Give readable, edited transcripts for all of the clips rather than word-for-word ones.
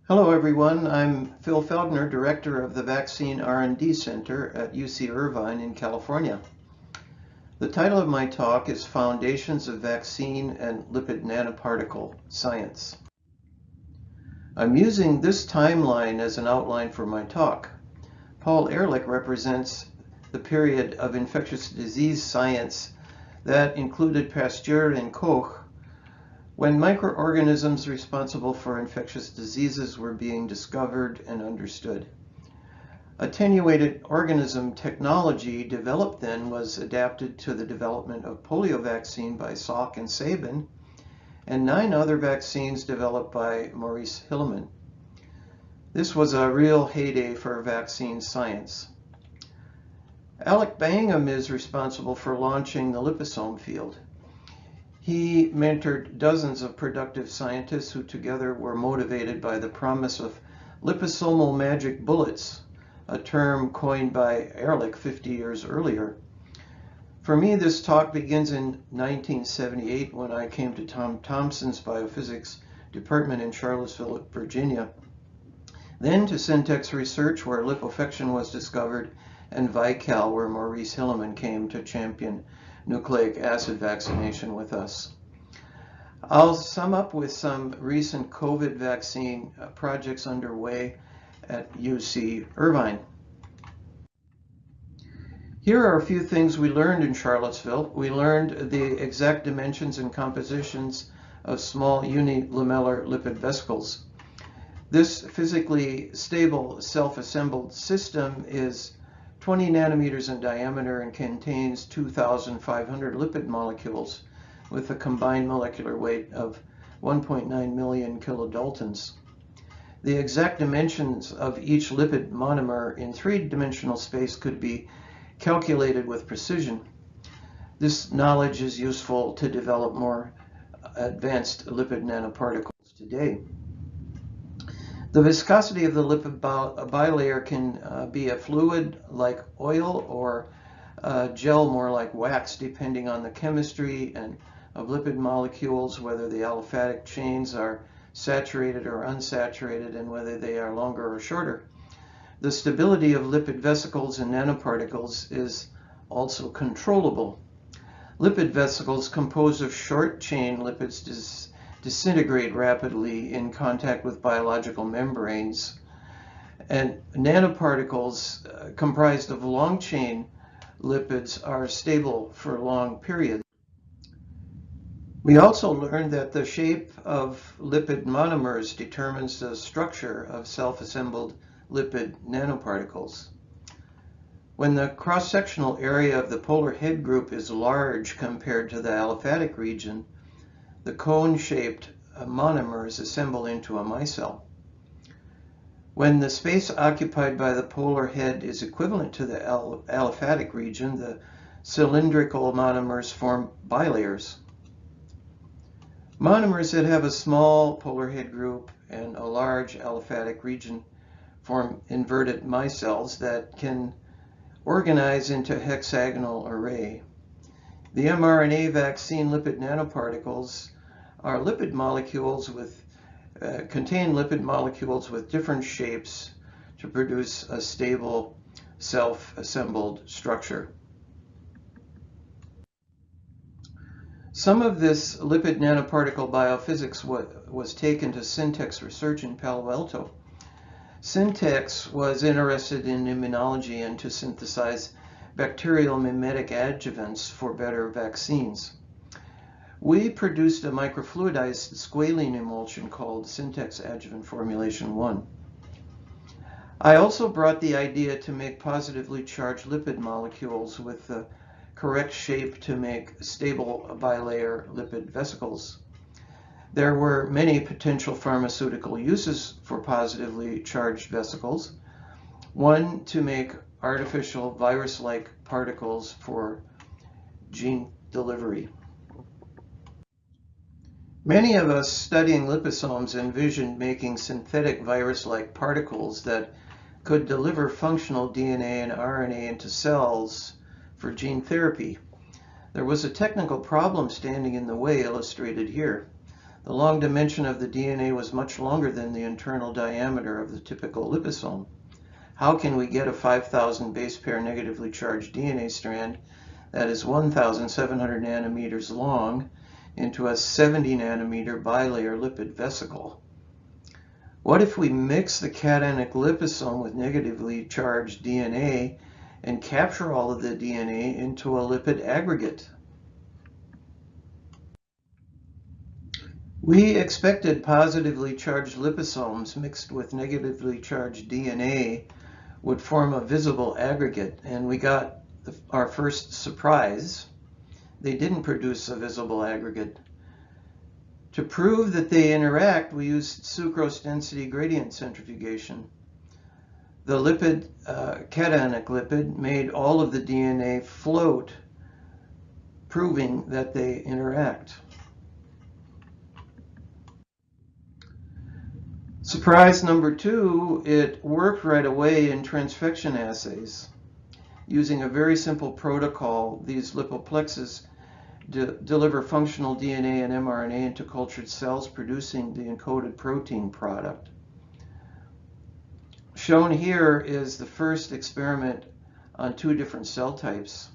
Hello everyone, I'm Phil Felgner, Director of the Vaccine R&D Center at UC Irvine in California. The title of my talk is Foundations of Vaccine and Lipid Nanoparticle Science. I'm using this timeline as an outline for my talk. Paul Ehrlich represents the period of infectious disease science that included Pasteur and Koch, when microorganisms responsible for infectious diseases were being discovered and understood. Attenuated organism technology developed then was adapted to the development of polio vaccine by Salk and Sabin, and 9 other vaccines developed by Maurice Hilleman. This was a real heyday for vaccine science. Alec Bangham is responsible for launching the liposome field. He mentored dozens of productive scientists who together were motivated by the promise of liposomal magic bullets, a term coined by Ehrlich 50 years earlier. For me, this talk begins in 1978 when I came to Tom Thompson's biophysics department in Charlottesville, Virginia, then to Syntex Research where lipofection was discovered, and Vical where Maurice Hilleman came to champion nucleic acid vaccination with us. I'll sum up with some recent COVID vaccine projects underway at UC Irvine. Here are a few things we learned in Charlottesville. We learned the exact dimensions and compositions of small unilamellar lipid vesicles. This physically stable self-assembled system is 20 nanometers in diameter and contains 2,500 lipid molecules with a combined molecular weight of 1.9 million kilodaltons. The exact dimensions of each lipid monomer in 3-dimensional space could be calculated with precision. This knowledge is useful to develop more advanced lipid nanoparticles today. The viscosity of the lipid bilayer can be a fluid like oil or a gel more like wax, depending on the chemistry and of lipid molecules, whether the aliphatic chains are saturated or unsaturated, and whether they are longer or shorter. The stability of lipid vesicles and nanoparticles is also controllable. Lipid vesicles composed of short chain lipids disintegrate rapidly in contact with biological membranes, and nanoparticles comprised of long chain lipids are stable for long periods. We also learned that the shape of lipid monomers determines the structure of self-assembled lipid nanoparticles. When the cross-sectional area of the polar head group is large compared to the aliphatic region, the cone-shaped monomers assemble into a micelle. When the space occupied by the polar head is equivalent to the aliphatic region, the cylindrical monomers form bilayers. Monomers that have a small polar head group and a large aliphatic region form inverted micelles that can organize into a hexagonal array. The mRNA vaccine lipid nanoparticles are lipid molecules contain lipid molecules with different shapes to produce a stable self-assembled structure. Some of this lipid nanoparticle biophysics was taken to Syntex Research in Palo Alto. Syntex was interested in immunology and to synthesize bacterial mimetic adjuvants for better vaccines. We produced a microfluidized squalene emulsion called Syntex Adjuvant Formulation 1. I also brought the idea to make positively charged lipid molecules with the correct shape to make stable bilayer lipid vesicles. There were many potential pharmaceutical uses for positively charged vesicles. One, to make artificial virus-like particles for gene delivery. Many of us studying liposomes envisioned making synthetic virus-like particles that could deliver functional DNA and RNA into cells for gene therapy. There was a technical problem standing in the way, illustrated here. The long dimension of the DNA was much longer than the internal diameter of the typical liposome. How can we get a 5,000 base pair negatively charged DNA strand that is 1,700 nanometers long into a 70 nanometer bilayer lipid vesicle? What if we mix the cationic liposome with negatively charged DNA and capture all of the DNA into a lipid aggregate? We expected positively charged liposomes mixed with negatively charged DNA would form a visible aggregate, and we got our first surprise. They didn't produce a visible aggregate. To prove that they interact, we used sucrose density gradient centrifugation. The lipid, cationic lipid, made all of the DNA float, proving that they interact. Surprise number 2, it worked right away in transfection assays. Using a very simple protocol, these lipoplexes deliver functional DNA and mRNA into cultured cells, producing the encoded protein product. Shown here is the first experiment on 2 different cell types.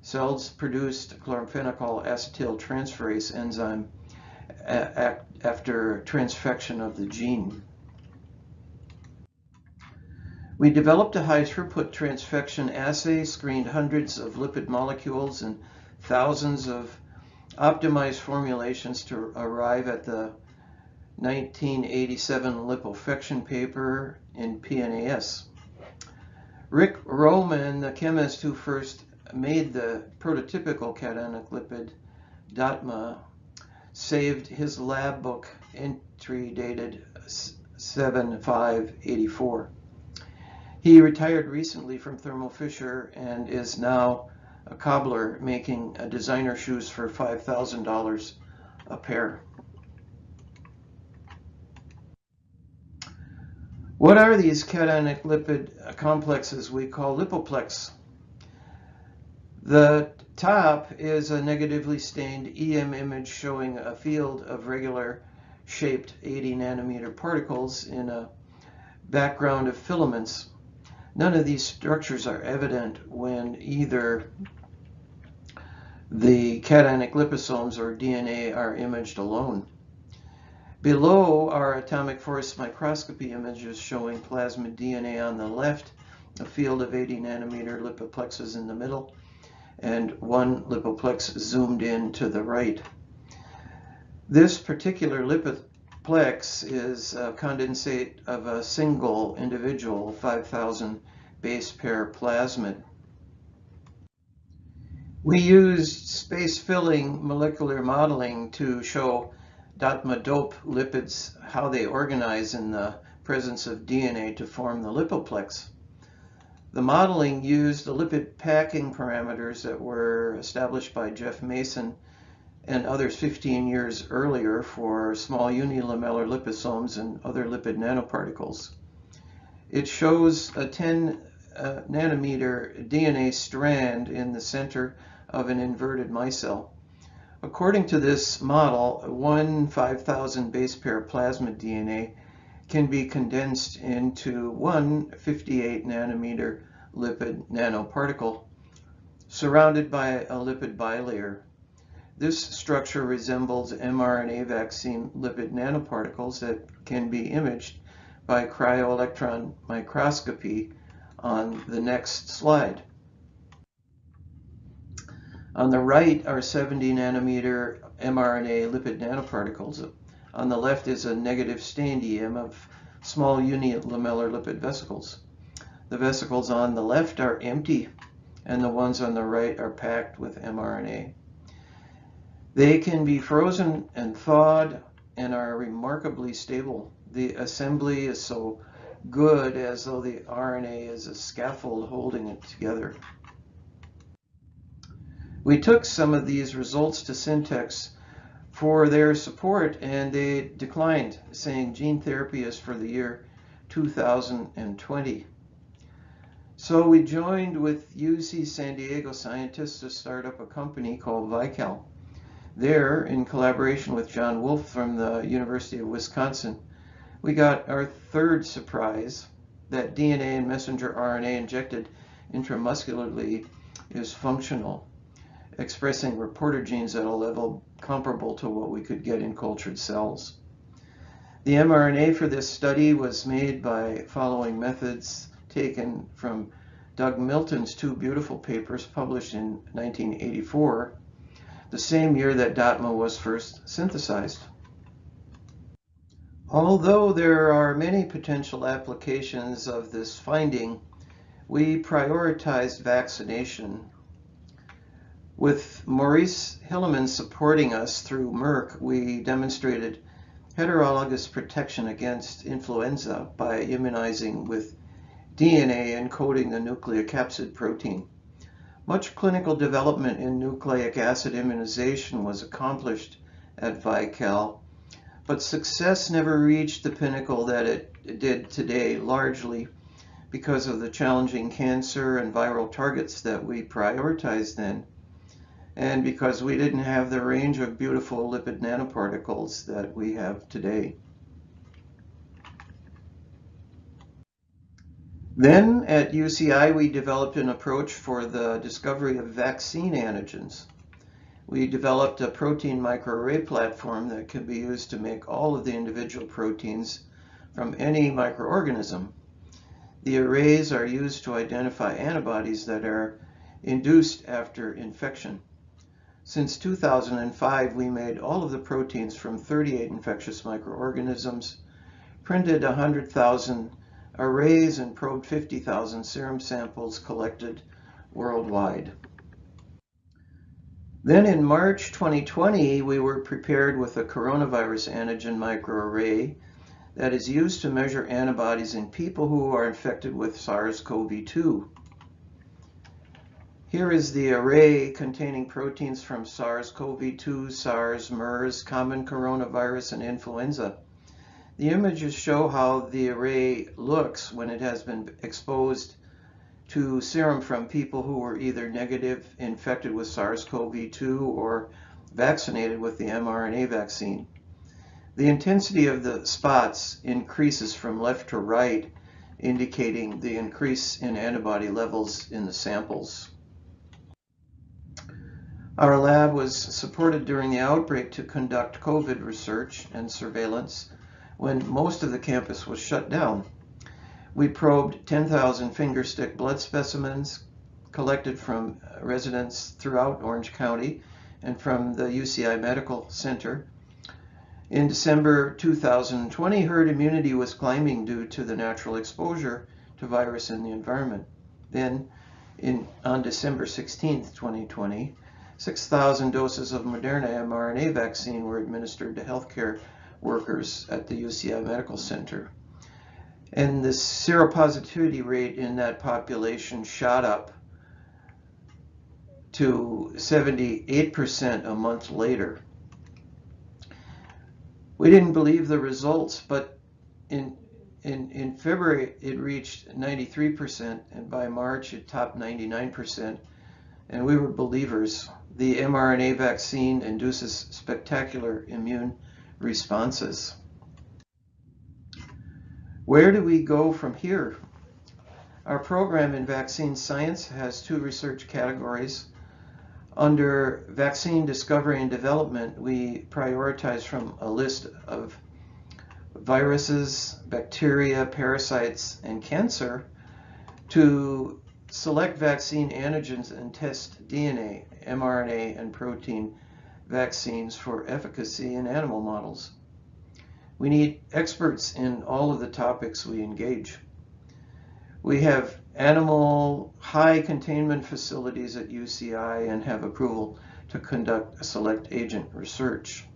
Cells produced chloramphenicol acetyltransferase enzyme after transfection of the gene. We developed a high-throughput transfection assay, screened hundreds of lipid molecules and thousands of optimized formulations to arrive at the 1987 lipofection paper in PNAS. Rick Roman, the chemist who first made the prototypical cationic lipid, DATMA, saved his lab book entry dated 7/5/84. He retired recently from Thermo Fisher and is now a cobbler making designer shoes for $5,000 a pair. What are these cationic lipid complexes we call lipoplex? The top is a negatively stained EM image showing a field of regular shaped 80 nanometer particles in a background of filaments. None of these structures are evident when either the cationic liposomes or DNA are imaged alone. Below are atomic force microscopy images showing plasmid DNA on the left, a field of 80 nanometer lipoplexes in the middle, and one lipoplex zoomed in to the right. This particular lipoplex is a condensate of a single individual 5,000 base pair plasmid. We used space-filling molecular modeling to show DATMA-dope lipids, how they organize in the presence of DNA to form the lipoplex. The modeling used the lipid packing parameters that were established by Jeff Mason and others 15 years earlier for small unilamellar liposomes and other lipid nanoparticles. It shows a 10 nanometer DNA strand in the center of an inverted micelle. According to this model, one 5,000 base pair plasmid DNA can be condensed into one 58 nanometer lipid nanoparticle surrounded by a lipid bilayer. This structure resembles mRNA vaccine lipid nanoparticles that can be imaged by cryo-electron microscopy on the next slide. On the right are 70 nanometer mRNA lipid nanoparticles. On the left is a negative stained EM of small unilamellar lipid vesicles. The vesicles on the left are empty, and the ones on the right are packed with mRNA. They can be frozen and thawed and are remarkably stable. The assembly is so good as though the RNA is a scaffold holding it together. We took some of these results to Syntex for their support, and they declined, saying gene therapy is for the year 2020. So we joined with UC San Diego scientists to start up a company called ViCal. There, in collaboration with John Wolfe from the University of Wisconsin, we got our third surprise, that DNA and messenger RNA injected intramuscularly is functional, expressing reporter genes at a level comparable to what we could get in cultured cells. The mRNA for this study was made by following methods taken from Doug Milton's two beautiful papers published in 1984, the same year that DATMA was first synthesized. Although there are many potential applications of this finding, we prioritized vaccination. With Maurice Hilleman supporting us through Merck, we demonstrated heterologous protection against influenza by immunizing with DNA encoding the nucleic acid protein. Much clinical development in nucleic acid immunization was accomplished at ViCal, but success never reached the pinnacle that it did today, largely because of the challenging cancer and viral targets that we prioritized then, and because we didn't have the range of beautiful lipid nanoparticles that we have today. Then at UCI, we developed an approach for the discovery of vaccine antigens. We developed a protein microarray platform that can be used to make all of the individual proteins from any microorganism. The arrays are used to identify antibodies that are induced after infection. Since 2005, we made all of the proteins from 38 infectious microorganisms, printed 100,000 arrays, and probed 50,000 serum samples collected worldwide. Then in March 2020, we were prepared with a coronavirus antigen microarray that is used to measure antibodies in people who are infected with SARS-CoV-2. Here is the array containing proteins from SARS-CoV-2, SARS, MERS, common coronavirus, and influenza. The images show how the array looks when it has been exposed to serum from people who were either negative, infected with SARS-CoV-2, or vaccinated with the mRNA vaccine. The intensity of the spots increases from left to right, indicating the increase in antibody levels in the samples. Our lab was supported during the outbreak to conduct COVID research and surveillance when most of the campus was shut down. We probed 10,000 fingerstick blood specimens collected from residents throughout Orange County and from the UCI Medical Center. In December 2020, herd immunity was climbing due to the natural exposure to virus in the environment. Then, on December 16, 2020, 6,000 doses of Moderna mRNA vaccine were administered to healthcare workers at the UCI Medical Center. And the seropositivity rate in that population shot up to 78% a month later. We didn't believe the results, but in February it reached 93%, and by March it topped 99%, and we were believers. The mRNA vaccine induces spectacular immune responses. Where do we go from here? Our program in vaccine science has two research categories. Under vaccine discovery and development, we prioritize from a list of viruses, bacteria, parasites, and cancer to select vaccine antigens and test DNA, mRNA, and protein vaccines for efficacy in animal models. We need experts in all of the topics we engage. We have animal high containment facilities at UCI and have approval to conduct select agent research.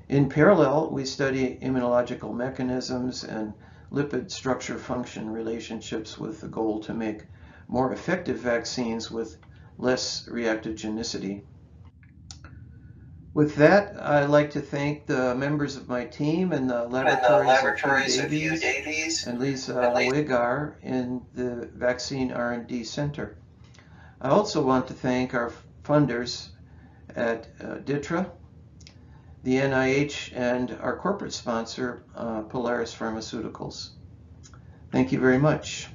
In parallel, we study immunological mechanisms and lipid structure function relationships with the goal to make more effective vaccines with less reactogenicity. With that, I'd like to thank the members of my team and the laboratories of Hugh Davies and Lisa Wigar in the Vaccine R&D Center. I also want to thank our funders at DITRA, the NIH, and our corporate sponsor, Polaris Pharmaceuticals. Thank you very much.